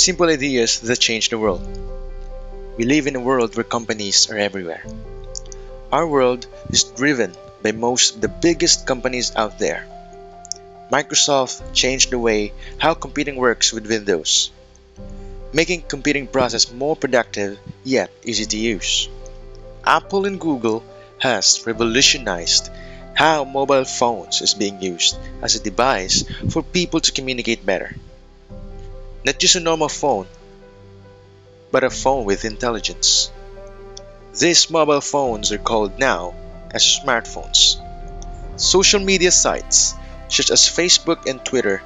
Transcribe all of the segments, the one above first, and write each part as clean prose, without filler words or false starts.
Simple ideas that change the world. We live in a world where companies are everywhere. Our world is driven by most of the biggest companies out there. Microsoft changed the way how computing works with Windows, making computing process more productive yet easy to use. Apple and Google has revolutionized how mobile phones is being used as a device for people to communicate better. Not just a normal phone, but a phone with intelligence. These mobile phones are called now as smartphones. Social media sites such as Facebook and Twitter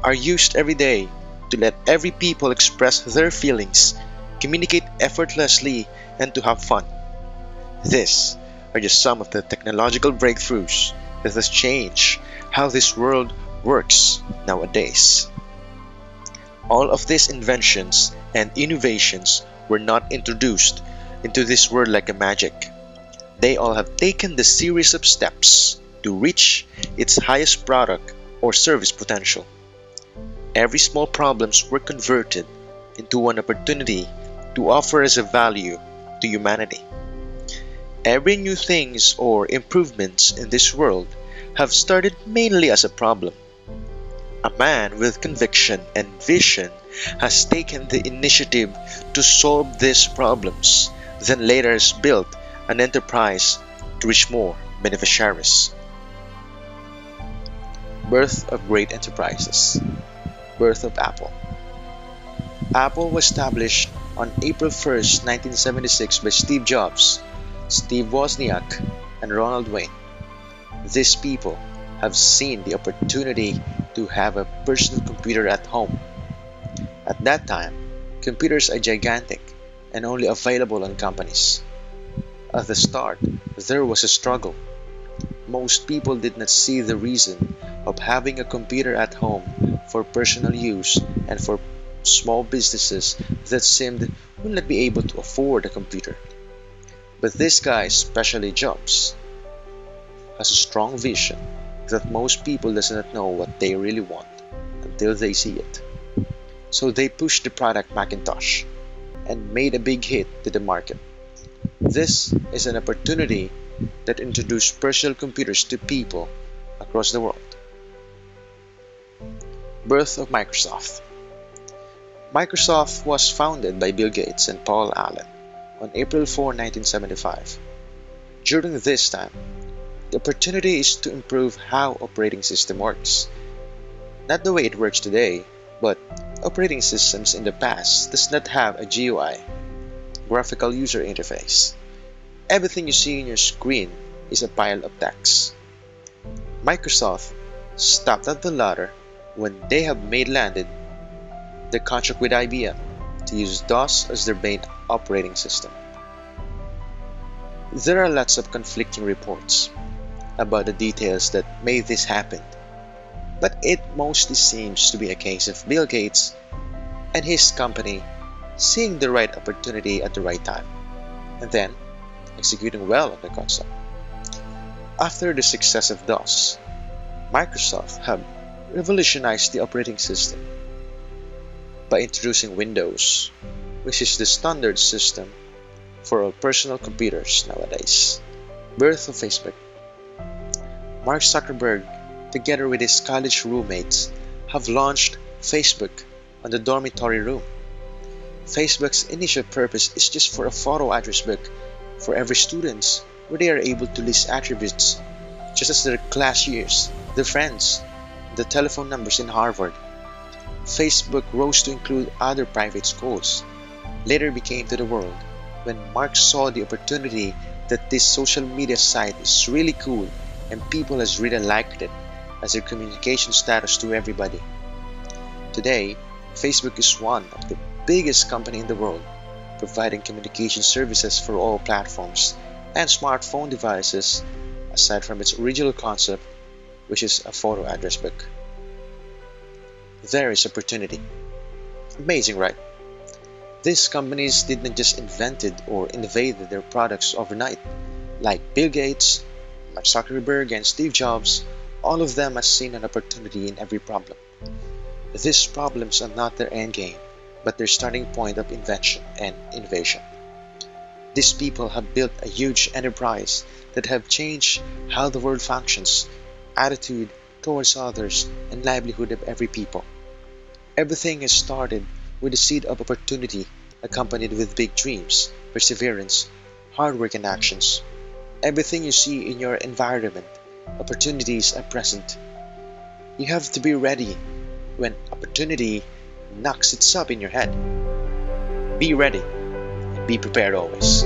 are used every day to let every people express their feelings, communicate effortlessly, and to have fun. These are just some of the technological breakthroughs that has changed how this world works nowadays. All of these inventions and innovations were not introduced into this world like a magic. They all have taken the series of steps to reach its highest product or service potential. Every small problems were converted into an opportunity to offer as a value to humanity. Every new things or improvements in this world have started mainly as a problem. A man with conviction and vision has taken the initiative to solve these problems, then later has built an enterprise to reach more beneficiaries. Birth of great enterprises. Birth of Apple. Apple was established on April 1st, 1976 by Steve Jobs, Steve Wozniak, and Ronald Wayne. These people have seen the opportunity to have a personal computer at home. At that time, computers are gigantic and only available on companies. At the start, there was a struggle. Most people did not see the reason of having a computer at home for personal use and for small businesses that seemed would not be able to afford a computer. But this guy, especially Jobs, has a strong vision that most people does not know what they really want until they see it. So they pushed the product Macintosh and made a big hit to the market. This is an opportunity that introduced personal computers to people across the world. Birth of Microsoft. Microsoft was founded by Bill Gates and Paul Allen on April 4, 1975. During this time, the opportunity is to improve how operating system works. Not the way it works today, but operating systems in the past does not have a GUI, graphical user interface. Everything you see on your screen is a pile of text. Microsoft stopped at the latter when they have made landed the contract with IBM to use DOS as their main operating system. There are lots of conflicting reports about the details that made this happen, but it mostly seems to be a case of Bill Gates and his company seeing the right opportunity at the right time, and then executing well on the concept. After the success of DOS, Microsoft have revolutionized the operating system by introducing Windows, which is the standard system for all personal computers nowadays. Birth of Facebook. Mark Zuckerberg, together with his college roommates, have launched Facebook on the dormitory room. Facebook's initial purpose is just for a photo address book for every student where they are able to list attributes such as their class years, their friends, the telephone numbers in Harvard. Facebook rose to include other private schools, later became to the world when Mark saw the opportunity that this social media site is really cool and people has really liked it as their communication status to everybody. Today, Facebook is one of the biggest company in the world, providing communication services for all platforms and smartphone devices aside from its original concept, which is a photo address book. There is opportunity. Amazing, right? These companies did not just invented or innovated their products overnight. Like Bill Gates, Mark Zuckerberg, and Steve Jobs, all of them have seen an opportunity in every problem. These problems are not their end game, but their starting point of invention and innovation. These people have built a huge enterprise that have changed how the world functions, attitude towards others, and livelihood of every people. Everything has started with a seed of opportunity accompanied with big dreams, perseverance, hard work, and actions. Everything you see in your environment, opportunities are present. You have to be ready when opportunity knocks its up in your head. Be ready and be prepared always.